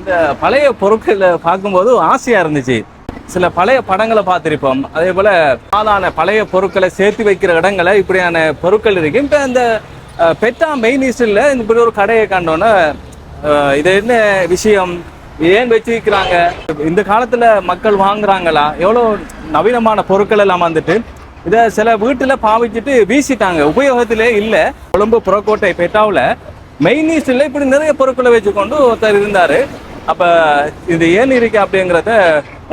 இந்த பழைய பொருட்களை பார்க்கும்போது ஆசையா இருந்துச்சு. சில பழைய படங்களை பார்த்திருப்போம். அதே போல சாதாரண பழைய பொருட்களை சேர்த்து வைக்கிற இடங்களை இப்படியான பொருட்கள் இருக்கு. இப்போ இந்த பெட்டா மெயின் ஈஸ்டில் இப்படி ஒரு கடையை கண்டோன்னே இது என்ன விஷயம், ஏன் வச்சிருக்கிறாங்க, இந்த காலத்துல மக்கள் வாங்குறாங்களா, எவ்வளோ நவீனமான பொருட்கள் எல்லாம் வந்துட்டு இதை சில வீட்டில் பாவிச்சுட்டு வீசிட்டாங்க, உபயோகத்திலே இல்லை. கொழும்பு புறக்கோட்டை பெட்டாவில் மெயின் ஈஸ்டில் இப்படி நிறைய பொருட்களை வச்சுக்கொண்டு ஒருத்தர் இருந்தார். அப்போ இது ஏன் இருக்கு அப்படிங்கிறத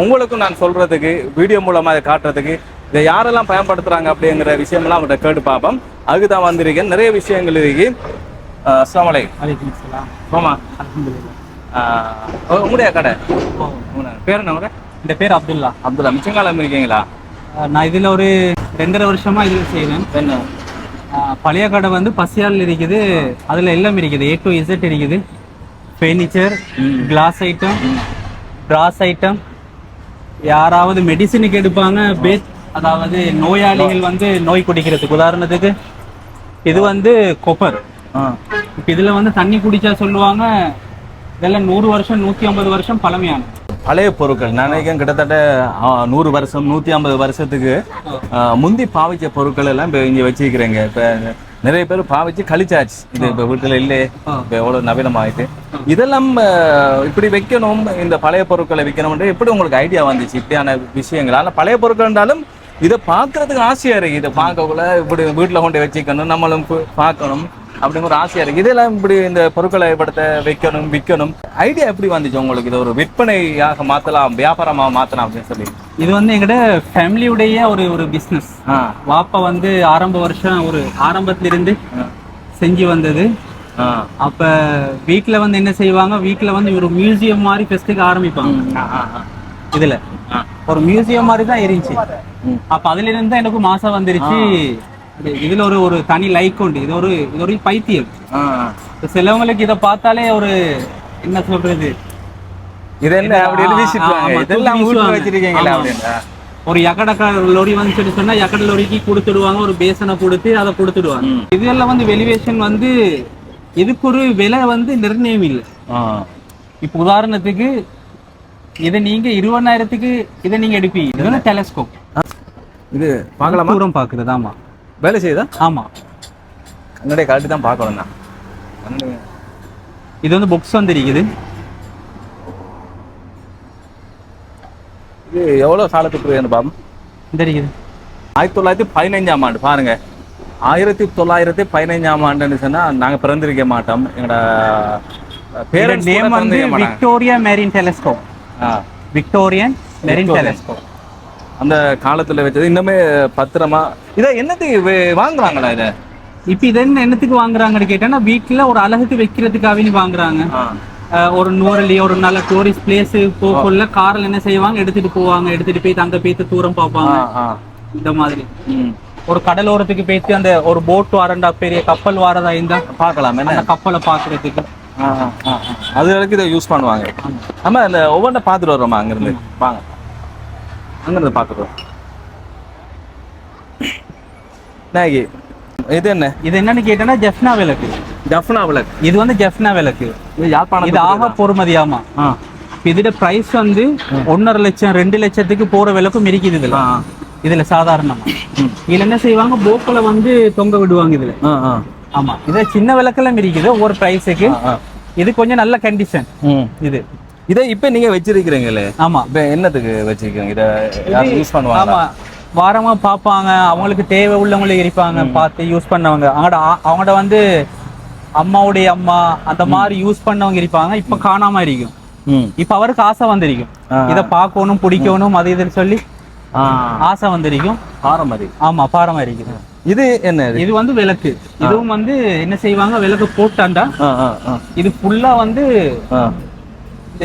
உங்களுக்கும் நான் சொல்றதுக்கு, வீடியோ மூலமாக இதை காட்டுறதுக்கு, இதை யாரெல்லாம் பயன்படுத்துறாங்க அப்படிங்கிற விஷயம்லாம் அவங்கள்ட்ட கேட்டு பார்ப்போம். அதுக்கு தான் வந்திருக்கேன். நிறைய விஷயங்கள் இருக்கு. அஸ்ஸலாமு அலைக்கும். ஆமா, உங்களுடைய கடை பேர் என்ன? இந்த பேர் அப்துல்லா. அப்துல்லா. மிச்சங்காலம் இருக்கீங்களா? நான் இதில் ஒரு 2.5 வருஷமா இதில் செய்வேன். என்ன பழைய கடை வந்து பசியால் இருக்குது. அதில் எல்லாம் இருக்குது, A to Z இருக்குது. ஃபர்னிச்சர், கிளாஸ் ஐட்டம், பிராஸ் ஐட்டம், யாராவது மெடிசினுக்கு எடுப்பாங்க, அதாவது நோயாளிகள் வந்து நோய் குடிக்கிறதுக்கு. உதாரணத்துக்கு இது வந்து கொப்பர். இப்போ இதில் வந்து தண்ணி குடிச்சா சொல்லுவாங்க இதெல்லாம் 100 வருஷம் 150 வருஷம் பழமையான பழைய பொருட்கள். நினைக்கிறேன் கிட்டத்தட்ட 100 வருஷம் 150 வருஷத்துக்கு முந்தி பாவிச்ச பொருட்கள் எல்லாம் இப்போ இங்கே வச்சிருக்கிறேங்க. இப்போ நிறைய பேர் பாவிச்சு கழிச்சாச்சு. இது இப்போ வீட்டில் இல்லை, இப்போ எவ்வளோ நவீனமாயிட்டு. இதெல்லாம் இப்படி வைக்கணும், இந்த பழைய பொருட்களை வைக்கணும்ன்ற எப்படி உங்களுக்கு ஐடியா வந்துச்சு இப்படியான விஷயங்கள்? ஆனால் பழைய பொருட்கள் இருந்தாலும் இதை பார்க்கறதுக்கு ஆசையா இருக்கு. இதை பார்க்கக்குள்ள இப்படி வீட்டில் கொண்டு வச்சுக்கணும், நம்மளும் பார்க்கணும் அப்படிங்கிற ஒரு ஆசையா இருக்கு. இதெல்லாம் இப்படி இந்த பொருட்களை படுத்த வைக்கணும், விற்கணும். ஐடியா எப்படி வந்துச்சு உங்களுக்கு? இதை ஒரு விற்பனையாக மாற்றலாம், வியாபாரமாக மாற்றலாம் அப்படின்னு சொல்லி? இது வந்து எங்கட ஃபேமிலியுடைய ஒரு பிஸ்னஸ். வாப்பா வந்து ஆரம்பத்திலிருந்து செஞ்சு வந்தது. அப்ப வீட்டுல வந்து என்ன செய்வாங்க, வீட்டுல வந்து ஒரு மியூசியம் மாதிரி ஃபெஸ்ட்டுக்கு ஆரம்பிப்பாங்க. இதுல ஒரு மியூசியம் மாதிரி தான் இருந்துச்சு. அப்ப அதுல இருந்து எனக்கு மாசம் வந்துருச்சு. இதுல ஒரு தனி லைக் உண்டு. இது ஒரு பைத்தியம். சிலவங்களுக்கு இதை பார்த்தாலே ஒரு என்ன சொல்றது, ஒரு யக்கடக்கா லொரி வந்து சொல்லி சொன்னா யக்கட லொரிக்கு கொடுத்துடுவாங்க, ஒரு பேசனை கொடுத்து அதை கொடுத்துடுவாங்க. இதெல்லாம் வந்து வெலிவேஷன் வந்து இதுக்கு ஒரு விலை வந்து நிர்ணயம் இல்லை. இப்ப உதாரணத்துக்கு இதை நீங்க 20,000க்கு இதை நீங்க எடுப்பீங்க. இது வந்து டெலஸ்கோப். இது பார்க்கலாமா? தூரம் பாக்குறது. ஆமா, வேலை செய்யுதா? ஆமா, கண்ணாடியை காட்டி தான் பார்க்கணும் தான். இது வந்து பாக்ஸ் வந்து இருக்குது. இது எவ்வளோ காலத்துக்கு பாபம் தெரியுது? 1915ஆம் ஆண்டு. பாருங்க, 1915ஆம் ஆண்டுன்னு சொன்னா நாங்க பிறந்திருக்க மாட்டோம். எங்களோட பேரண்ட்ஸ் நேம் வந்து Victoria marine telescope. Victorian marine telescope. அந்த காலத்துல வச்சது. இன்னுமே பத்திரமா. இதை என்னத்துக்கு வாங்குறாங்களா? இதை இப்ப இதை என்னத்துக்கு வாங்குறாங்கன்னு கேட்டா, வீட்டுல ஒரு அழகுக்கு வைக்கிறதுக்காக வாங்குறாங்க. ஒரு நூறலி ஒரு நல்ல டூரிஸ்ட் பிளேஸ் போக்குள்ள கார்ல என்ன செய்வாங்க, எடுத்துட்டு போவாங்க. எடுத்துட்டு போய் அங்க போய் தூரம் பார்ப்பாங்க. இந்த மாதிரி ஒரு கடலோரத்துக்கு போயிட்டு அந்த ஒரு போட் வாரண்டா, பெரிய கப்பல் வாரதா இருந்தா பார்க்கலாம். என்ன கப்பலை பாக்குறதுக்கு அது வரைக்கும் இதை யூஸ் பண்ணுவாங்க. ஆமா, இந்த ஒவ்வொன்றை பார்த்துட்டு வர்றோமா அங்கிருந்து? வாங்க, அங்கிருந்து பார்த்துட்டு வரோம். இது என்ன? இது என்னன்னு கேட்டேன்னா ஜெஃப்னா விளக்கு. ஜெஃப்னா விளக்கு. இது வந்து ஜெஃப்னா விளக்கு. இது ஆக பொறுமதியாமா. இதோட பிரைஸ் வந்து 1.5 லட்சம் 2 லட்சத்துக்கு போற விளக்கும் இருக்குது இதுல சாதாரணமா. இதுல என்ன செய்வாங்க, போக்கில வந்து தொங்க விடுவாங்க இதுல. ஆமா, இது சின்ன விளக்கெல்லாம் இருக்குது ஒவ்வொரு பிரைஸுக்கு. இது கொஞ்சம் நல்ல கண்டிஷன். இதை இப்ப நீங்க வச்சிருக்கீங்களே? ஆமா. இப்ப என்னத்துக்கு வச்சிருக்கீங்க? இதை யூஸ் பண்ணுவாங்க? ஆமா, வாரமா பார்ப்பாங்க, அவங்களுக்கு தேவை உள்ளவங்களுக்கு இருப்பாங்க, பார்த்து யூஸ் பண்ணவங்க. அவங்கள்ட வந்து அம்மாவுடைய அம்மா அந்த மாதிரி யூஸ் பண்ணவங்க இருப்பாங்க. இப்ப காணாம இருக்கும். இப்ப அவருக்கு ஆசை வந்திருக்கும், இதை பார்க்கணும், பிடிக்கணும், அது இதுன்னு சொல்லி ஆசை வந்திருக்கும். பாரம்பரியம். ஆமா, பாரம்பரியம். இது என்ன? இது வந்து விளக்கு. இதுவும் வந்து என்ன செய்வாங்க, விளக்கு போட்டாண்டா இது ஃபுல்லா வந்து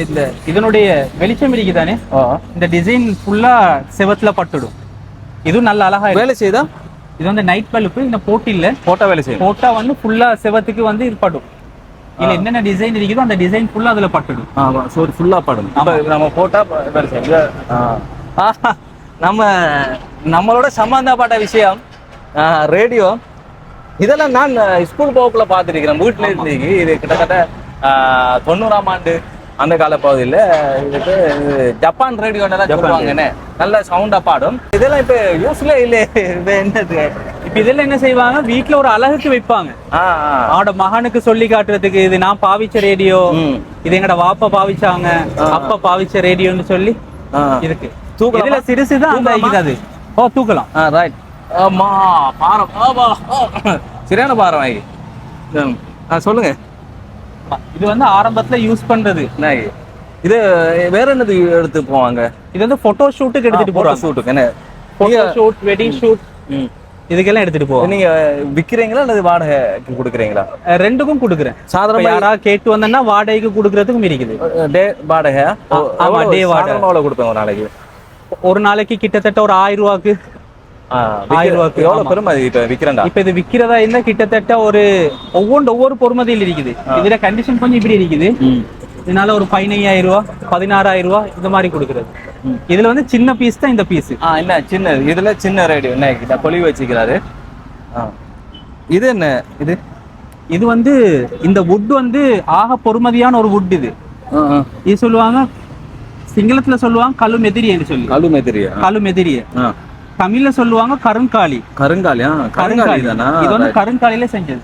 இந்த இதனுடைய வெளிச்சம் இருக்குதானே, இந்த டிசைன் ஃபுல்லா செவத்துல பட்டுடும். இதுவும் நல்ல அழகா வேலை செய்தா. இது வந்து நைட் பல்பு. இந்த போட்டில போட்டா வேலை செய்யும். போட்டா வந்து ஃபுல்லா செவத்துக்கு வந்து இது படும். இதுல என்னென்ன டிசைன் இருக்குதோ அந்த டிசைன் ஃபுல்லா அதுல பட்டுடும். ஃபுல்லா படும். நம்ம போட்டா வேலை செய்யும். நம்மளோட சம்பந்தப்பட்ட விஷயம் ரேடியோ. இதெல்லாம் நான் ஸ்கூல் போக்குள்ள பார்த்துருக்கிறேன். வீட்டில் இருந்தீங்க. இது கிட்டத்தட்ட 90ஆம் ஆண்டு அந்த காலப்பகுதியில் இதுக்கு ஜப்பான் ரேடியோலாம் சொல்லுவாங்கன்னு நல்ல சவுண்டா பாடும். இதெல்லாம் இப்ப யூஸ்ல இல்லை. என்னது இப்ப இதெல்லாம் என்ன செய்வாங்க, வீட்டுல ஒரு அழகுக்கு வைப்பாங்க. அவனோட மகனுக்கு சொல்லி காட்டுறதுக்கு, இது நான் பாவிச்ச ரேடியோ, இது எங்கட வாப்பா பாவிச்சாங்க, அப்பா பாவிச்ச ரேடியோன்னு சொல்லி இருக்கு. இதுல சிறுசுதான் அந்த இது. ஓ தூக்கலாம். ரைட். ஆமா பாரம். சரியான பாரம் வாங்கி. சொல்லுங்க. இது வந்து ஆரம்பத்துல யூஸ் பண்றது. இது வேற என்னது எடுத்து போவாங்க? இது வந்து போட்டோ ஷூட்டுக்கு எடுத்துட்டு போறாங்க. ஷூட்டுக்கு என்ன? போட்டோ ஷூட், வெட்டிங் ஷூட், இதுக்கெல்லாம் எடுத்துட்டு போவோம். நீங்க விக்கிறீங்களா அல்லது வாடகைக்கு கொடுக்குறீங்களா? ரெண்டுக்கும் கொடுக்குறேன். சாதாரண யாரா கேட்டு வந்தா வாடகைக்கு கொடுக்கறதுக்கும் இருக்குது. டே வாடகை? ஆமா, டே வாடகை. எவ்வளவு கொடுப்பேன் ஒரு நாளைக்கு? ஒரு நாளைக்கு கிட்டத்தட்ட ஒரு 1000 ரூபாய்க்கு. 1000 ரூபாய்க்கு. எவ்வளவு பெருமதி இப்ப விக்கிறேன்டா? இப்ப இது விக்கிறதா இருந்தா கிட்டத்தட்ட ஒரு ஒவ்வொரு பொறுமதியில் இருக்குது. இதுல கண்டிஷன் கொஞ்சம் இப்படி இருக்குது. இதனால ஒரு 15000 ரூபாய், 16000 ரூபாய் இந்த மாதிரி கொடுக்குறது. இதுல வந்து சின்ன பீஸ் தான் இந்த பீஸ். என்ன சின்ன, இதுல சின்ன ரேடியோ என்ன கொலி வச்சுக்கிறாரு. இது என்ன? இது வந்து இந்த வுட் வந்து ஆக பொறுமதியான ஒரு வுட். இது சொல்லுவாங்க, சிங்களத்துல சொல்லுவாங்க கல்லு மெதிரியன்னு சொல்லி. கல்லு மெதிரிய. தமிழ்ல சொல்லுவாங்க கருங்காலி. கருங்காலியா? கருங்காலி தானா? இது வந்து கருங்காலில செஞ்சது.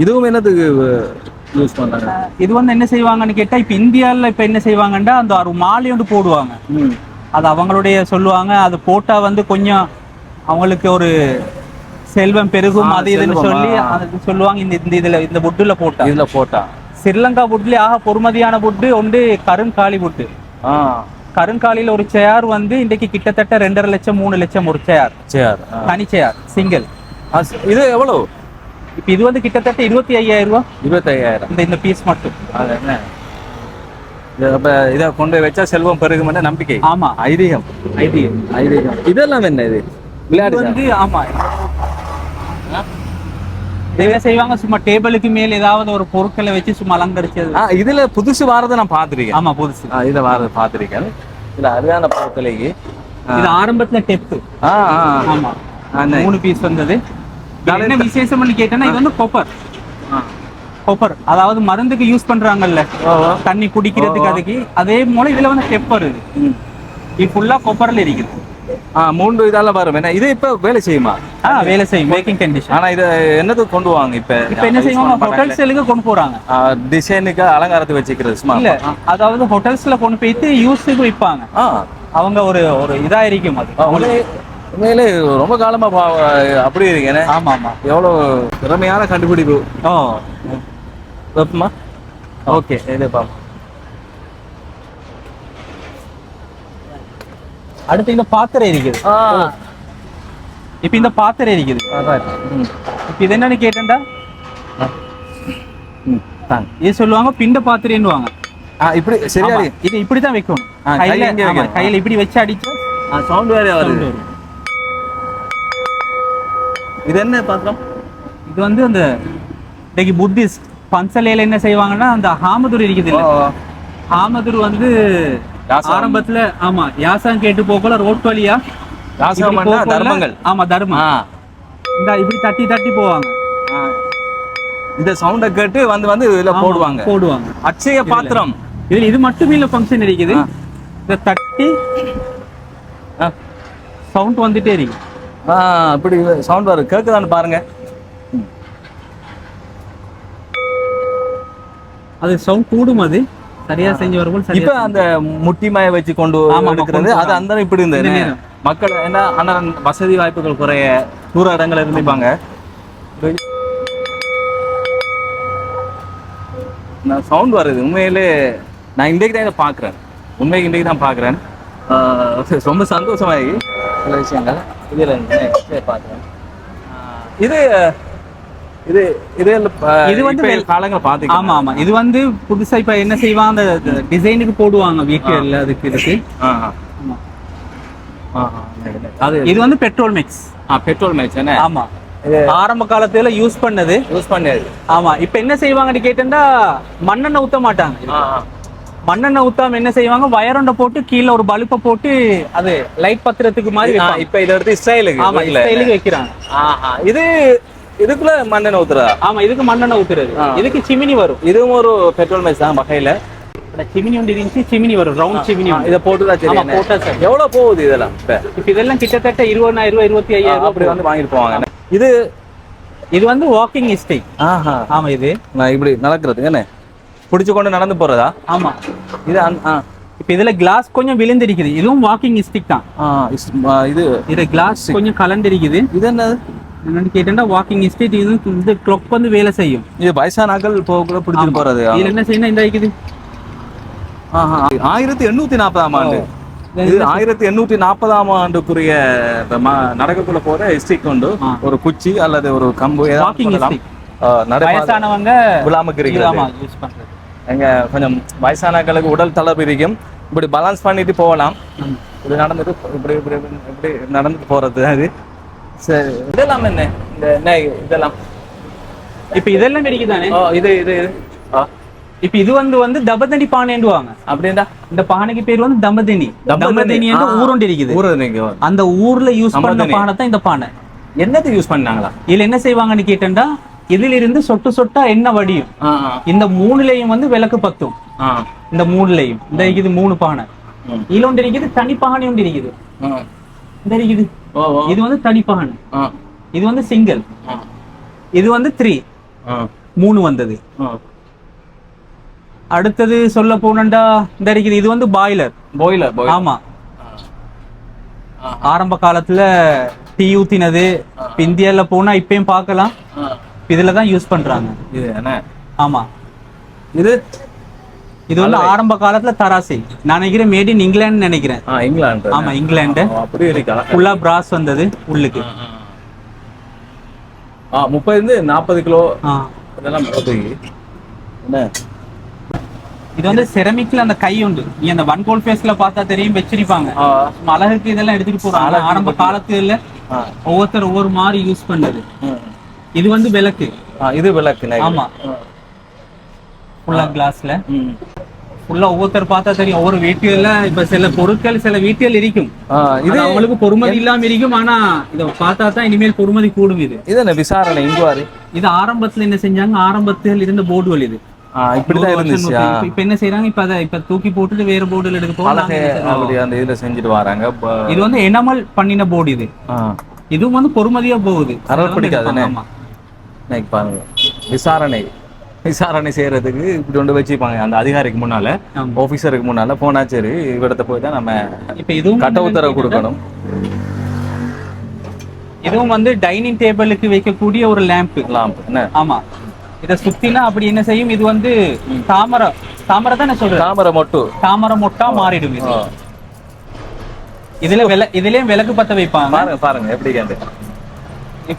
இதுவும் என்னதுக்கு யூஸ் பண்றாங்க? இது வந்து என்ன செய்வாங்கன்னு கேட்டா, இப்ப இந்தியால இப்ப என்ன செய்வாங்கன்னா, அந்த ஒரு மாலை ஒன்று போடுவாங்க. அது அவங்களுடைய சொல்லுவாங்க, அது போட்டா வந்து கொஞ்சம் அவங்களுக்கு ஒரு செல்வம் பெருகும், அது இதுன்னு சொல்லி அதுக்கு சொல்லுவாங்க. இந்த வுட்ல போட்டா ஸ்ரீலங்கா வுட்ல ஆக பொறுமதியான வுட்டு ஒன்று கருங்காலி வுட்டு. கருங்காலில ஒரு சேர் வந்து இன்றைக்கு கிட்டத்தட்ட 2.5 லட்சம் 3 லட்சம் ஒரு சேர். தனி சேர் சிங்கிள். இது எவ்வளவு? இப்ப இது வந்து கிட்டத்தட்ட 25000 ரூபாய். 25000 இந்த பீஸ் மட்டும். இதை கொண்டு வச்சா செல்வம் பெருகும் என்ற நம்பிக்கை. ஆமா, ஐதீகம். இதெல்லாம் என்ன? இது விளையாட்டு வந்து ஆமா, என்ன செய்வாங்க, சும்மா டேபிளுக்கு மேல ஏதாவது ஒரு பொருட்களை வச்சு சும்மா அலங்கரிச்சது. இதுல புதுசு வாரதை நான் பாத்திருக்கேன். ஆமா, புதுசு இதுல வாரதை பாத்திருக்கேன். இதுல அருமையான பொருட்களைக்கு இது ஆரம்பத்துல டெப்பு. ஆமா, 3 பீஸ் வந்தது. என்ன விசேஷம் கேட்டேன்னா, இது வந்து கொப்பர், அதாவது மருந்துக்கு யூஸ் பண்றாங்கல்ல, தண்ணி குடிக்கிறதுக்கு, அதுக்கு அதே போல இதுல வந்து டெப்பர். இது ஃபுல்லா கொப்பர்ல இருக்குது. 3 இதால வரும். என்ன இது இப்ப வேலை செய்யுமா? வேலை செய்யும், மேக்கிங் கண்டிஷன். ஆனா இது என்னது கொண்டு வாங்க இப்ப என்ன செய்வாங்க, ஹோட்டல்ஸ்களுக்கு கொண்டு போறாங்க. டிசைனுக்கு அலங்காரத்துக்கு வச்சுக்கிறது சும்மா இல்ல, அதாவது ஹோட்டல்ஸ்ல கொண்டு போயிட்டு யூஸுக்கு வைப்பாங்க. அவங்க ஒரு இதா இருக்கும். அது உண்மையிலே ரொம்ப காலமா அப்படி இருக்கேன். ஆமா ஆமா, எவ்வளவு திறமையான கண்டுபிடிப்பு. வெப்பமா. ஓகே, இது பாப்போம். அடுத்து இந்த பாத்திரம் இருக்குது. இப்ப இந்த பாத்திரம் இருக்குது. இப்ப இது என்னன்னு கேட்டா, இது சொல்லுவாங்க பிண்ட பாத்திரம்னுவாங்க. இப்படி சரியா? இது இப்படிதான் வைக்கணும். கையில இப்படி வச்சு அடிச்சு சவுண்ட் வேற வருது. இது என்ன பாத்திரம்? இது வந்து அந்த இன்னைக்கு புத்திஸ்ட் பன்சலையில என்ன செய்வாங்கன்னா, அந்த ஹாமதுர் இருக்குது இல்ல, ஹாமதுர் வந்து ஆரம்பத்துல ஆமா யாசம் கேட்டு போகல ரோட் வழியா தர்மங்கள். ஆமா, தர்மம். இந்த இப்படி தட்டி தட்டி போவாங்க. இந்த சவுண்ட கேட்டு வந்து இதுல போடுவாங்க. அட்சய பாத்திரம். இதுல இது மட்டுமே இல்ல, ஃபங்க்ஷன் இருக்குது. இத தட்டி சவுண்ட் வந்துட்டே இருக்கு. அப்படி சவுண்ட் வரும். கேக்குதான்னு பாருங்க. அது சவுண்ட் கூடும். அது சரியா செஞ்சு வரும்போது இப்ப அந்த முட்டி மாய வச்சு கொண்டு எடுக்கிறது, அது அந்த இப்படி இருந்தது. மக்கள் என்ன அண்ணன் வசதி வாய்ப்புகள் குறைய தூர இடங்கள் இருந்திருப்பாங்க. சவுண்ட் வருது. உண்மையிலே நான் இன்றைக்கு தான் இதை பாக்குறேன். உண்மைக்கு இன்றைக்கு தான் பாக்குறேன். ரொம்ப சந்தோஷமாயி சில விஷயங்கள் இதுல பாக்குறேன். இது இது இது இது வந்து காலங்கள் பாத்தீங்க. ஆமா ஆமா, இது வந்து புதுசா இப்ப என்ன செய்வாங்க, அந்த டிசைனுக்கு போடுவாங்க வீட்டுல. அதுக்கு இருக்கு. இது வந்து பெட்ரோல் மிக்ஸ். பெட்ரோல் மிக்ஸ் என்ன? ஆமா, ஆரம்ப காலத்துல யூஸ் பண்ணது. ஆமா, இப்ப என்ன செய்வாங்கன்னு கேட்டா, மண்ணெண்ணெய் ஊத்த மாட்டாங்க. மண்ணெண்ணெய் ஊத்தாம என்ன செய்வாங்க, வயரண்ட போட்டு கீழே ஒரு பல்ப போட்டு அது லைட் பத்திரத்துக்கு மாதிரி. இப்ப இதை எடுத்து ஸ்டைலுக்கு. ஆமா, ஸ்டைலுக்கு வைக்கிறாங்க. இது இதுக்குள்ள மண்ணெண்ணெய் ஊத்துறா? ஆமா, இதுக்கு மண்ணெண்ணெய் ஊத்துறது. இதுக்கு சிமினி வரும். இதுவும் ஒரு பெட்ரோல் மிக்ஸ் தான் வகையில. சிமினி ஒன்று இருந்துச்சு, சிமினி வரும், ரவுண்ட் சிமினி. இதை போட்டுதான் சரி. ஆமா, போட்டா சார். எவ்வளவு போகுது இதெல்லாம் இப்ப? இப்போ இதெல்லாம் கிட்டத்தட்ட 20,000 ரூபாய், 25,000 அப்படி வந்து வாங்கிட்டு போவாங்க. இது வந்து வாக்கிங் ஸ்டிக். ஆமா, இது நான் இப்படி நடக்கிறதுக்கு என்ன பிடிச்சு கொண்டு நடந்து போறதா? ஆமா. இது இப்போ இதுல கிளாஸ் கொஞ்சம் விழுந்திருக்குது, இதுவும் வாக்கிங் ஸ்டிக் தான். இது கிளாஸ் கொஞ்சம் கலந்திருக்குது. இது என்னது என்னன்னு கேட்டா வாக்கிங் ஸ்டிக். இது இந்த கிளாக் வந்து வேலை செய்யும். இது வயசானாக்கள் போக பிடிச்சிட்டு போறது. இதுல என்ன செய்யணும், இந்த இருக்குது 1840ஆம் ஆண்டு. இது 1840ஆம் ஆண்டுக்குரிய நடக்கக்குள்ள போற ஸ்டிக் கொண்டு ஒரு குச்சி அல்லது ஒரு கம்பு வயசானவங்க விழாமக்கு யூஸ் பண்றது. எங்க கொஞ்சம் வயசானவங்களுக்கு உடல் தளர்வு இருக்கும், இப்படி பேலன்ஸ் பண்ணிட்டு போகலாம். இப்படி நடந்துட்டு இப்படி இப்படி இப்படி நடந்துட்டு போறது. அது சரி. இதெல்லாம் என்ன இந்த இதெல்லாம் இப்ப இதெல்லாம் இருக்குதானே. இது இது இப்ப இது வந்து தபதனி பானைண்டுவாங்க. அப்படின்னா இந்த பானைக்கு பேர் வந்து தம்பதனி. தம்பதனி ஊருண்டு இருக்குது. அந்த ஊர்ல யூஸ் பண்ண பானை தான் இந்த பானை. என்னது யூஸ் பண்ணாங்களா? இதுல என்ன செய்வாங்கன்னு கேட்டா, இதுல இருந்து சொட்டு சொட்டா எண்ணெய் வடியும். இந்த மூணுலையும் வந்து விளக்கு பத்தும். இந்த மூணுலையும் இந்த இருக்குது 3 பானை. இதுல ஒன்று இருக்குது, தனி பானை ஒன்று இருக்குது. இந்த இருக்குது, இது வந்து தனி பானை. இது வந்து சிங்கிள். இது வந்து 3 வந்தது. அடுத்தது சொல்ல போனண்டா இந்த இருக்குது, இது வந்து பாய்லர். ஆமா, ஆரம்ப காலத்துல டீ ஊத்தினது. இந்தியால போனா இப்பயும் பார்க்கலாம், இதுலதான் யூஸ் பண்றாங்க. இது என்ன? ஆமா, இது வந்து ஆரம்ப காலத்துல தராசி. நான் நினைக்கிறேன் மேட் இன் இங்கிலாந்து நினைக்கிறேன். இங்கிலாந்து. ஆமா, இங்கிலாந்து. அப்படி இருக்கா? ஃபுல்லா பிராஸ் வந்தது உள்ளுக்கு. 30 40 கிலோ இதெல்லாம் என்ன? இது வந்து செரமிக்ல அந்த கை உண்டு. நீ அந்த ஒன் கோல் ஃபேஸ்ல பார்த்தா தெரியும், வச்சிருப்பாங்க. அழகுக்கு இதெல்லாம் எடுத்துட்டு போறாங்க. ஆரம்ப காலத்துல ஒவ்வொருத்தர் ஒவ்வொரு மாதிரி யூஸ் பண்ணது. இது வந்து விளக்கு. இது விளக்கு. ஆமா, ஃபுல்லா கிளாஸ்ல. ஃபுல்லா ஒவ்வொருத்தர் பார்த்தா தெரியும். ஒவ்வொரு வீட்டுல இப்ப சில பொருட்கள் சில வீட்டில் இருக்கும், இது அவங்களுக்கு பொறுமதி இல்லாம இருக்கும். ஆனா இத பார்த்தா தான் இனிமேல் பொறுமதி கூடும். இது என்ன விசாரணை இன்குவாரி. இது ஆரம்பத்துல என்ன செஞ்சாங்க, ஆரம்பத்தில் இருந்த போர்டுகள் இது இப்படிதான் இருந்துச்சு. இப்ப என்ன செய்யறாங்க, இப்ப தூக்கி போட்டுட்டு வேற போர்டுல எடுக்க போறாங்க. அந்த இதுல செஞ்சுட்டு வராங்க. இது வந்து எனாமல் பண்ணின போர்டு. இதுவும் வந்து பொறுமதியா போகுது. பிடிக்காது. பாருங்க, விசாரணை செய்யறதுக்கு இப்படி ஒன்று வச்சுப்பாங்க. அந்த அதிகாரிக்கு முன்னால, ஆபீசருக்கு முன்னால போனா சரி, இவரத்தை போய் தான் நம்ம இப்ப இதுவும் கட்ட உத்தரவு கொடுக்கணும். இதுவும் வந்து டைனிங் டேபிளுக்கு வைக்கக்கூடிய ஒரு லேம்ப். என்ன? ஆமா, இதை சுத்தினா அப்படி என்ன செய்யும், இது வந்து தாமரை தான் என்ன சொல்றது, தாமரை மொட்டா மாறிடும். இதுலயும் விளக்கு பத்த வைப்பாங்க. பாருங்க எப்படி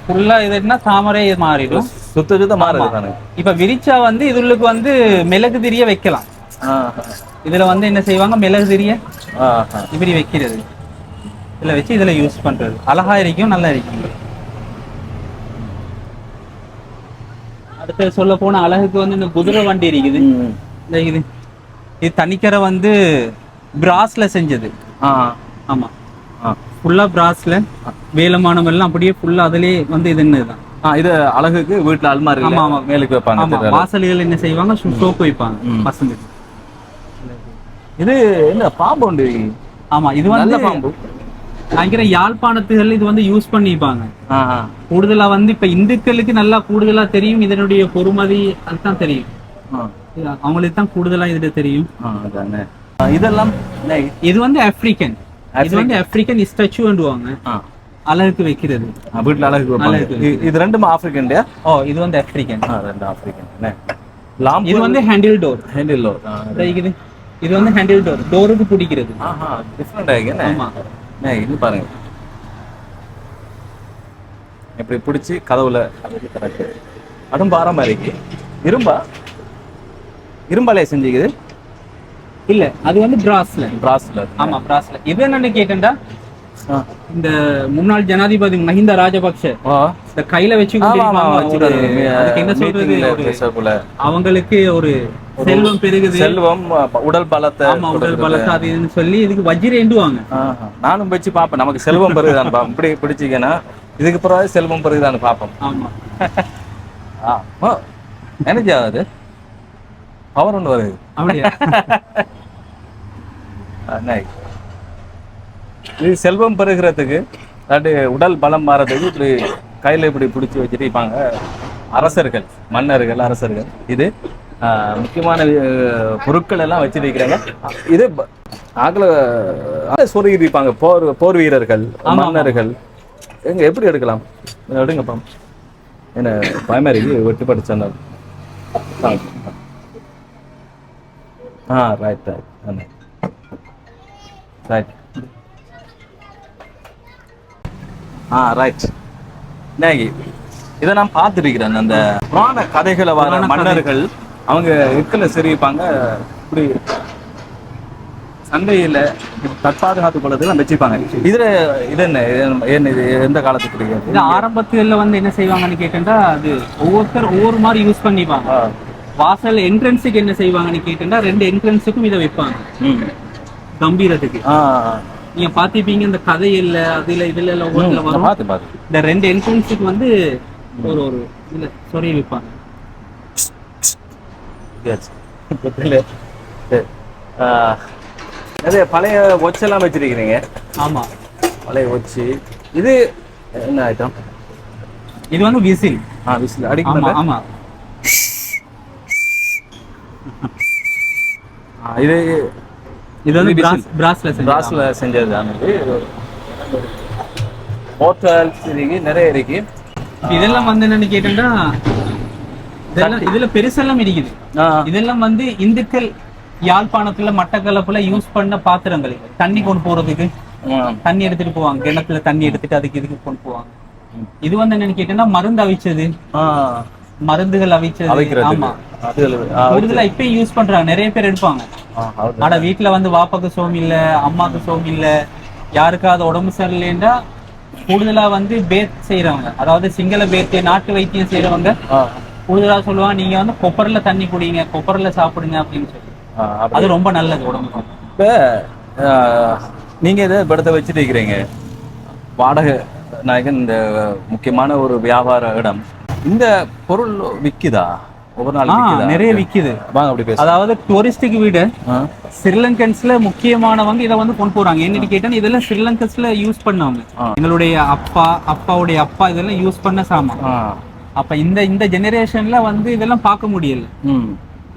ஃபுல்லா இதுன்னா தாமரை மாறிடும். சுத்த மாறுது. இப்ப விரிச்சா வந்து இதுக்கு வந்து மிளகு திரிய வைக்கலாம். இதுல வந்து என்ன செய்வாங்க, மிளகு திரிய இப்படி வைக்கிறது. இதுல வச்சு இதுல யூஸ் பண்றது அழகா இருக்கும், நல்லா இருக்கும். அடுத்து சொல்ல போன அழகுக்கு வந்து இந்த குதிரை வண்டி இருக்குது. இது தனிக்கரை வந்து பிராஸ்ல செஞ்சது. ஆமா, ஃபுல்லா பிராஸ்ல வேலமானம் எல்லாம் அப்படியே ஃபுல்லா அதுலயே வந்து இது என்னதான். இது அழகுக்கு வீட்டுல அல்மாரி மேலுக்கு வைப்பாங்க. வாசல்கள் என்ன செய்வாங்க, சோப்பு வைப்பாங்க பசங்க. இது என்ன பாம்பு உண்டு? ஆமா, இது வந்து பாம்பு. நினைக்கிறேன் யாழ்ப்பாணத்துகள் இது வந்து யூஸ் பண்ணிப்பாங்க கூடுதலா. வந்து இப்ப இந்துக்களுக்கு நல்லா கூடுதலா தெரியும் இதனுடைய பொறுமதி, அதுதான் தெரியும். அவங்களுக்கு தான் கூடுதலா இது தெரியும். இதெல்லாம் இது வந்து ஆப்பிரிக்கன். இது வந்து ஆப்பிரிக்கன் ஸ்டாச்சுவாங்க, அழகுக்கு வைக்கிறது. வீட்டுல அழகு. இது ரெண்டும் ஆப்பிரிக்கன். இது வந்து ஆப்பிரிக்கன். இது வந்து ஹேண்டில் டோர். இது வந்து ஹேண்டில் டோர், டோருக்கு பிடிக்கிறது. ஆமா, இது பாருங்க எப்படி பிடிச்சி கதவுல அதுவும் பாரம்பரிய இரும்பாலே செஞ்சுக்குது. இல்ல, அது வந்து பிராஸ்ல. ஆமா, பிராஸ்ல. இது என்னன்னு கேட்டா, இந்த முன்னாள் ஜனாதிபதி மஹிந்த ராஜபக்ஷ இந்த கையில வச்சு என்ன சொல்றது, அவங்களுக்கு ஒரு செல்வம் பெருகுது, செல்வம் உடல் பலத்தை. ஆமா, உடல் பலத்தை அதுன்னு சொல்லி இதுக்கு வஜ்ரேண்டுவாங்க. நானும் வச்சு பாப்பேன், நமக்கு செல்வம் பெருகுதான் பாப்போம். இப்படி பிடிச்சிக்கன்னா இதுக்கு பிறகு செல்வம் பெருகுதான்னு பாப்போம். ஆமா, எனர்ஜி ஆகுது. பவர் ஒன்று வருது. அப்படியா? Nice. இது செல்வம் பெறுகிறதுக்கு அதாவது உடல் பலம் மாறதுக்கு இப்படி கையில இப்படி பிடிச்சி வச்சிருப்பாங்க அரசர்கள், மன்னர்கள், அரசர்கள். இது முக்கியமான பொருட்கள் எல்லாம் வச்சிருக்கிறாங்க. இது சொருகி இருப்பாங்க போர் வீரர்கள், மன்னர்கள். எங்க எப்படி எடுக்கலாம்? எடுங்கப்பா. என்ன பயமாரி வெட்டி படிச்சு சொன்னார். Right right right right. இதை நான் பார்த்துருக்கிறேன். அந்த புராண கதைகளை வர மன்னர்கள் அவங்க எக்கில் செறிவிப்பாங்க, இப்படி சண்டையில தற்பாதுகாத்து கொள்றதுக்கு வச்சிருப்பாங்க. இதுல இது என்ன இது எந்த காலத்துக்கு இது ஆரம்பத்துல வந்து என்ன செய்வாங்கன்னு கேட்டா, அது ஒவ்வொருத்தர் ஒவ்வொரு மாதிரி யூஸ் பண்ணிப்பாங்க. வாசல் என்ட்ரன்ஸுக்கு என்ன செய்வாங்கன்னு கேட்டா, 2 என்ட்ரன்ஸுக்கும் இதை வைப்பாங்க கம்பீரத்துக்கு. நீங்க பாத்திப்பீங்க இந்த கதை இல்ல அதுல இதுல எல்லாம் ஒவ்வொருல வரும். இந்த 2 என்ட்ரன்ஸுக்கு வந்து ஒரு ஒரு இல்ல சொறி வைப்பாங்க. நிறைய பழைய ஒச்செல்லாம் வச்சிருக்கிறீங்க. ஆமா, பழைய ஒச்சு. இது என்ன ஐட்டம்? இது வந்து விசில். விசில் அடிக்கணும். ஆமா, இது இது வந்து பிராஸ்ல செஞ்சது தான். ஹோட்டல்ஸ் இருக்கு, நிறைய இருக்கு. இதெல்லாம் வந்து என்னன்னு கேட்டா, இதுல பெருசெல்லாம் இருக்குது. இதெல்லாம் வந்து இந்துக்கள் யாழ்ப்பாணத்துல மட்டக்களப்புல யூஸ் பண்ண பாத்திரங்கள். தண்ணி கொண்டு போறதுக்கு தண்ணி எடுத்துட்டு போவாங்க, கிணத்துல தண்ணி எடுத்துட்டு அதுக்கு இதுக்கு கொண்டு போவாங்க. இது வந்து என்னன்னு கேட்டா மருந்து அவிச்சது, மருந்துகள் அவிச்சது. ஆமா, கூடுதலா இப்பயும் யூஸ் பண்றாங்க, நிறைய பேர் எடுப்பாங்க. ஆனா வீட்டுல வந்து வாப்பாக்கு சோம் இல்ல, அம்மாக்கு சோம் இல்ல, யாருக்காவது உடம்பு சரியில்லைன்னா கூடுதலா வந்து பேத் செய்யறவங்க, அதாவது சிங்கள பேத் நாட்டு வைத்தியம் செய்யறவங்க கூடுதலா சொல்லுவாங்க, நீங்க வந்து கொப்பரில தண்ணி குடிங்க, கொப்பரில சாப்பிடுங்க அப்படின்னு சொல்லி. அது ரொம்ப நல்லது உடம்புக்கு. இப்ப நீங்க இதை படத்தை வச்சுட்டு இருக்கிறீங்க, வாடகை நாயகன் இந்த முக்கியமான ஒரு வியாபார இடம். இந்த பொருள் விக்குதா? ஒவ்வொரு நாள் நிறைய விக்குது. அதாவது டூரிஸ்டுக்கு விட ஸ்ரீலங்கன்ஸ்ல முக்கியமானவங்க இதை வந்து கொண்டு போறாங்க. என்னன்னு கேட்டா, இதெல்லாம் ஸ்ரீலங்கன்ஸ்ல யூஸ் பண்ணவங்க, எங்களுடைய அப்பாவுடைய அப்பா இதெல்லாம் யூஸ் பண்ண சாமான். அப்ப இந்த ஜெனரேஷன்ல வந்து இதெல்லாம் பார்க்க முடியல.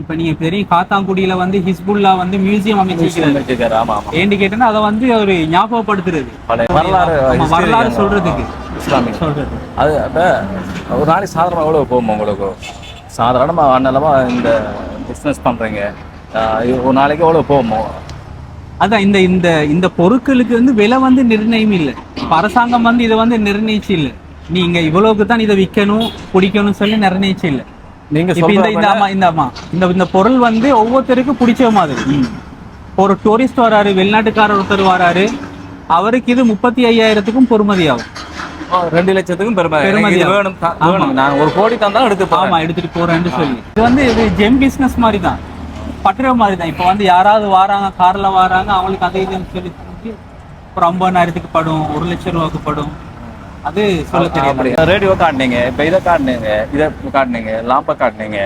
இப்ப நீங்க பெரிய காத்தாங்குடியில வந்து ஹிஸ்புல்லா வந்து மியூசியம் அமைச்சிருக்காரு. ஏன்னு கேட்டா அதை வந்து ஒரு ஞாபகப்படுத்துறது, வரலாறு சொல்றதுக்கு சொல்றது. அது ஒரு நாளைக்கு சாதாரணமா எவ்வளவு போகும் உங்களுக்கு? சாதாரணமா அண்ணலமா இந்த பிசினஸ் பண்றீங்க, ஒரு நாளைக்கு எவ்வளவு போகுமோ? அதான் இந்த இந்த இந்த பொருட்களுக்கு வந்து விலை வந்து நிர்ணயம் இல்லை. அரசாங்கம் வந்து இதை வந்து நிர்ணயிச்சு இல்லை, நீங்க இவ்வளவுக்கு தான் இதை விற்கணும் பிடிக்கணும் சொல்லி நிர்ணயிச்சு இல்லை. நீங்க இந்த பொருள் வந்து ஒவ்வொருத்தருக்கும் பிடிச்ச மாதிரி. ஒரு டூரிஸ்ட் வராரு, வெளிநாட்டுக்காரர் ஒருத்தர் வராரு, அவருக்கு இது 35,000க்கும் பொறுமதி ஆகும். 2 லட்சத்துக்கும் பெருமதி வேணும். நான் 1 கோடி தான் எடுத்துட்டு போறேன்னு சொல்லி. இது வந்து இது ஜெம் பிசினஸ் மாதிரி தான், பட்டுற மாதிரி தான். இப்ப வந்து யாராவது வராங்க, கார்ல வராங்க, அவங்களுக்கு அதை இதுன்னு சொல்லி ஒரு 50,000க்கு படும், 1 லட்சம் ரூபாய்க்கு படும். அது சொல்ல தெரியும். ரேடியோ காட்டினீங்க, இப்ப இதை காட்டினீங்க, இதை காட்டினீங்க, லாம்பை காட்டினீங்க,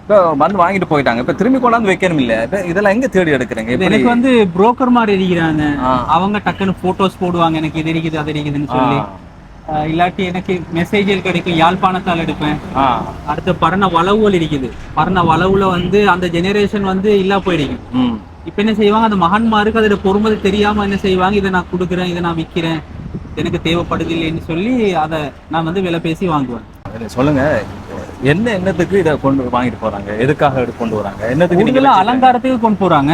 இப்போ வந்து வாங்கிட்டு போயிட்டாங்க. இப்ப திரும்பி கொண்டாந்து வைக்கணும் இல்ல, இதெல்லாம் எங்க தேடி எடுக்கிறீங்க? எனக்கு வந்து புரோக்கர் மாதிரி இருக்கிறாங்க, அவங்க டக்குன்னு போட்டோஸ் போடுவாங்க, எனக்கு இது இருக்குது அது இருக்குதுன்னு சொல்லி. இல்லாட்டி எனக்கு மெசேஜில் கிடைக்கும், யாழ்ப்பாணத்தால் எடுப்பேன். அடுத்த பரண வளவுகள் இருக்குது, பரண வளவுல வந்து அந்த ஜெனரேஷன் வந்து இல்லா போயிடுக்கும். இப்ப என்ன செய்வாங்க, அந்த மகன்மாருக்கு அதோட பொறுமதி தெரியாம என்ன செய்வாங்க, இதை நான் கொடுக்குறேன், இதை நான் விற்கிறேன், எனக்கு தேவைப்படுது இல்லைன்னு சொல்லி அதை நான் வந்து விலை பேசி வாங்குவேன். சொல்லுங்க, என்னத்துக்கு இதை கொண்டு வாங்கிட்டு போறாங்க, எதுக்காக கொண்டு வராங்க? என்னத்துக்கு? அலங்காரத்துக்கு கொண்டு போறாங்க,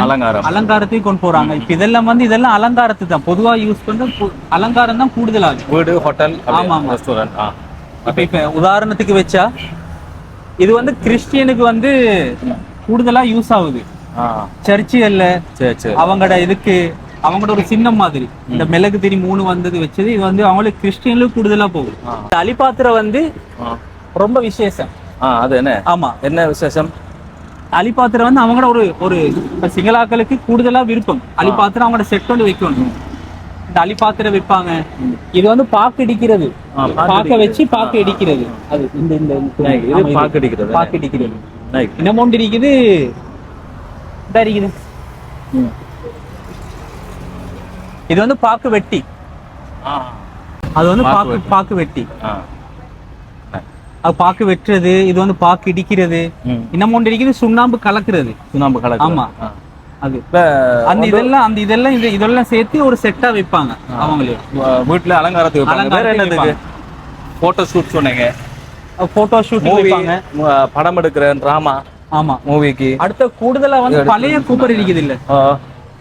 அலங்காரத்துக்கு கொண்டு போறாங்க. இப்ப இதெல்லாம் வந்து இதெல்லாம் அலங்காரத்துக்கு தான், பொதுவா யூஸ் பண்ற அலங்காரம் தான் கூடுதலாகும். வீடு, ஹோட்டல், ஆமா ரெஸ்டாரண்ட். இப்ப உதாரணத்துக்கு வச்சா, இது வந்து கிறிஸ்டியனுக்கு வந்து கூடுதலா யூஸ் ஆகுது. சர்ச்சுகள்ல அவங்களோட இதுக்கு அவங்களோட ஒரு சின்னம் மாதிரி இந்த மிளகு திரி 3 வந்தது வச்சது. இது வந்து அவங்களுக்கு கிறிஸ்டியனுக்கு கூடுதலா போகும். அலிபாத்திரம் வந்து ரொம்ப விசேஷம். அது என்ன? ஆமா, என்ன விசேஷம்? அலிபாத்திரம் வந்து அவங்களோட ஒரு ஒரு சிங்களாக்களுக்கு கூடுதலா விருப்பம். அலிபாத்திரம் அவங்களோட செட் ஒன்று வைக்கணும். இந்த அலிபாத்திரம் வைப்பாங்க. இது வந்து பாக்கு இடிக்கிறது, பாக்க வச்சு பாக்கு இடிக்கிறது. அது இந்த பாக்கு இடிக்கிறது. இன்னமும் இருக்குது இதா இருக்குது. இது வந்து பாக்கு வெட்டி, அது வந்து பாக்கு வெட்டி, அது பாக்கு வெட்டுறது. இது வந்து பாக்கு இடிக்கிறது. இன்னும் ஒன்று இருக்குது சுண்ணாம்பு கலக்குறது. ஆமா, அது அந்த இதெல்லாம் சேர்த்து ஒரு செட்டா வைப்பாங்க அவங்களே வீட்டுல அலங்காரத்துக்கு வைப்பாங்க. வேற என்னதுக்கு? போட்டோ ஷூட் சொன்னீங்க. போட்டோ ஷூட் வைப்பாங்க, படம் எடுக்கிற டிராமா. ஆமா, மூவிக்கு. அடுத்த கூடுதலா வந்து பழைய கூப்பர் இருக்குது இல்ல,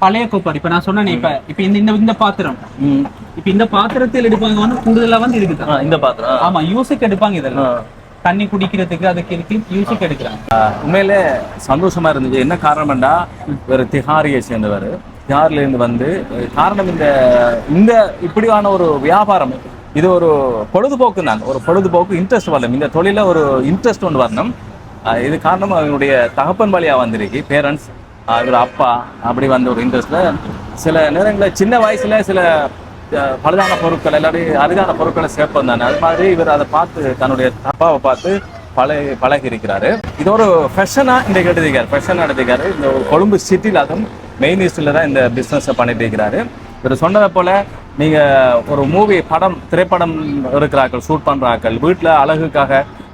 பழைய கூப்பர். இப்ப நான் சொன்னேன், இப்ப இந்த பாத்திரம், இப்ப இந்த பாத்திரத்தில் எடுப்பாங்க வந்து கூடுதலா வந்து இருக்குது இந்த பாத்திரம். ஆமா, யூஸுக்கு எடுப்பாங்க. இதெல்லாம் தண்ணி குடிக்கிறதுக்கு அதுக்கு இருக்கு யூஸுக்கு எடுக்கிறாங்க. உண்மையிலே சந்தோஷமா இருந்துச்சு. என்ன காரணம்டா, ஒரு திஹாரியை சேர்ந்தவர், திஹார்ல இருந்து வந்து காரணம் இந்த இப்படியான ஒரு வியாபாரம், இது ஒரு பொழுதுபோக்கு தான், ஒரு பொழுதுபோக்கு இன்ட்ரெஸ்ட் வரணும், இந்த தொழில ஒரு இன்ட்ரெஸ்ட் ஒன்று வரணும். இது காரணம் அவங்களுடைய தகப்பன் வழியா வந்திருக்கு, பேரண்ட்ஸ், இவர் அப்பா, அப்படி வந்த ஒரு இன்ட்ரெஸ்ட்ல சில நேரங்களில் சின்ன வயசுல சில பழுதான பொருட்கள் எல்லாரும் அரிதான பொருட்களை சேர்ப்போம் தானே, அது மாதிரி இவர் அதை பார்த்து தன்னுடைய அப்பாவை பார்த்து பழகி இருக்கிறாரு. இது ஒரு ஃபேஷனா இன்றைக்கு எடுத்திருக்காரு, ஃபேஷனா எடுத்திருக்காரு. இந்த ஒரு கொழும்பு சிட்டியில், அதுவும் மெயின் ஈஸ்டில் தான் இந்த பிஸ்னஸை பண்ணிட்டு இருக்கிறாரு. இவர் சொன்னதை போல நீங்க ஒரு மூவி திரைப்படம் இருக்கிறார்கள், ஷூட் பண்றார்கள், வீட்டில்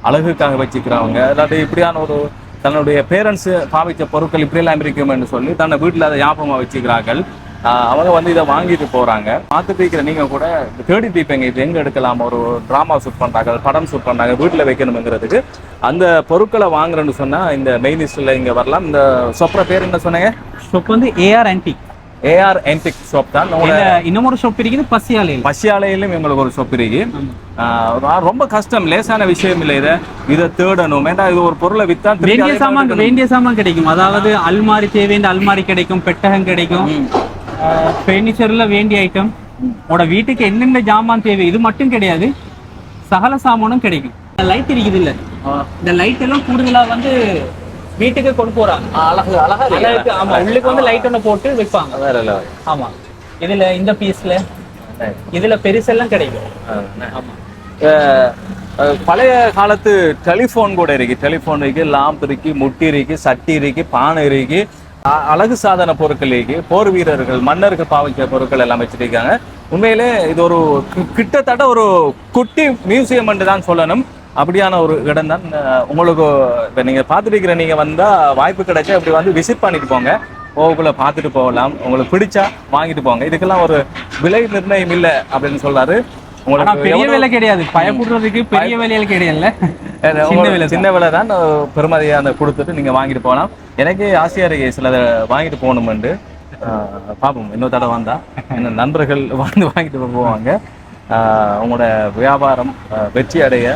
அழகுக்காக வச்சுக்கிறவங்க, அதாவது இப்படியான ஒரு தன்னுடைய பேரண்ட்ஸ் பாவிச்ச பொருட்கள் இப்படியெல்லாம் இருக்கும்னு சொல்லி தன்னை வீட்டில் அதை ஞாபகமாக வச்சுக்கிறார்கள். அவங்க வந்து இதை வாங்கிட்டு போறாங்க. பார்த்துட்டு இருக்கிற நீங்க கூட தேடிட்டு இருப்பீங்க, இது எங்க எடுக்கலாம், ஒரு டிராமா ஷூட் பண்றாங்க, படம் ஷூட் பண்றாங்க, வீட்டில் வைக்கணுங்கிறதுக்கு அந்த பொருட்களை வாங்குறேன்னு சொன்னா இந்த மெயின் ஈஸ்டில் இங்க வரலாம். இந்த ஷாப்போட பேர் என்ன சொன்னீங்க? ஷாப் வந்து ஏஆர் ஆன்டிக் ஷாப் தான். இன்னொரு ஷாப் இருக்குது பசியாலையிலும் எங்களுக்கு ஒரு ஷாப் இருக்கு. ரொம்ப கஷ்டம், லேசான விஷயம் இல்லை. இதை தேடணும், ஏன்னா இது ஒரு பொருளை வித்தா வேண்டிய சாமான் கிடைக்கும். அதாவது அல்மாரி தேவையான அல்மாரி கிடைக்கும், பெட்டகம் கிடைக்கும், ஃபர்னிச்சர்ல வேண்டிய ஐட்டம், உங்களோட வீட்டுக்கு என்னென்ன ஜாமான் தேவை இது மட்டும் கிடையாது, சகல சாமானும் கிடைக்கும். லைட் இருக்குது இல்ல, இந்த லைட் எல்லாம் கூடுதலா வந்து வீட்டுக்கு கொண்டு போறாங்க. அழகு. ஆமா, உள்ளுக்கு வந்து லைட் ஒன்று போட்டு வைப்பாங்க. வேற. ஆமா, இதுல இந்த பீஸ்ல இதுல பெருசெல்லாம் கிடைக்கும். ஆமா, பழைய காலத்து டெலிஃபோன் கூட இருக்கு, டெலிஃபோன் இருக்கு, லாம்ப் இருக்கு, முட்டி இருக்கு, சட்டி இருக்கு, பானை இருக்கு, அழகு சாதன பொருட்கள் இருக்கு, போர் வீரர்கள் மன்னர்கள் பாவிச்ச பொருட்கள் எல்லாம் வச்சிருக்காங்க. உண்மையிலே இது ஒரு கிட்டத்தட்ட ஒரு குட்டி மியூசியம் என்று தான் சொல்லணும். அப்படியான ஒரு இடம் தான். உங்களுக்கு இப்போ நீங்கள் பார்த்துட்டு இருக்கிற நீங்கள் வந்தால் வாய்ப்பு கிடைச்சா இப்படி வந்து விசிட் பண்ணிட்டு போங்க, போகக்குள்ள பார்த்துட்டு போகலாம், உங்களுக்கு பிடிச்சா வாங்கிட்டு போங்க. இதுக்கெல்லாம் ஒரு விலை நிர்ணயம் இல்லை அப்படின்னு சொல்றாரு. உங்களுக்கு பெரிய விலை கிடையாது, பயப்படுறதுக்கு பெரிய விலையில கிடையாது, சின்ன விலை தான், பெருமதியாக அந்த கொடுத்துட்டு நீங்கள் வாங்கிட்டு போகலாம். எனக்கே ஆசையாக இருக்கு சிலதை வாங்கிட்டு போகணுமெண்டு. பார்ப்போம், இன்னொரு தடவை வந்தால் என்ன நண்பர்கள் வாங்கிட்டு போவாங்க. உங்களோட வியாபாரம் வெற்றி அடைய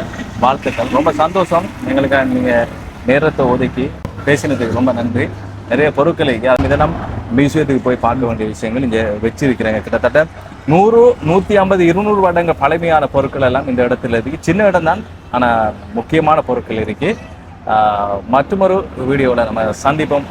வாழ்த்துக்கள். ரொம்ப சந்தோஷம், எங்களுக்காக நீங்கள் நேரத்தை ஒதுக்கி பேசினதுக்கு ரொம்ப நன்றி. நிறைய பொருட்களை இதெல்லாம் மியூசியத்துக்கு போய் பார்க்க வேண்டிய விஷயங்கள் இங்கே வச்சிருக்கிறேங்க. கிட்டத்தட்ட 100, 150, 200 வருடங்கள் பழமையான பொருட்கள் எல்லாம் இந்த இடத்துல இருக்கு. சின்ன இடம் தான், ஆனால் முக்கியமான பொருட்கள் இருக்கு. மற்றொரு வீடியோவில் நம்ம சந்திப்போம்.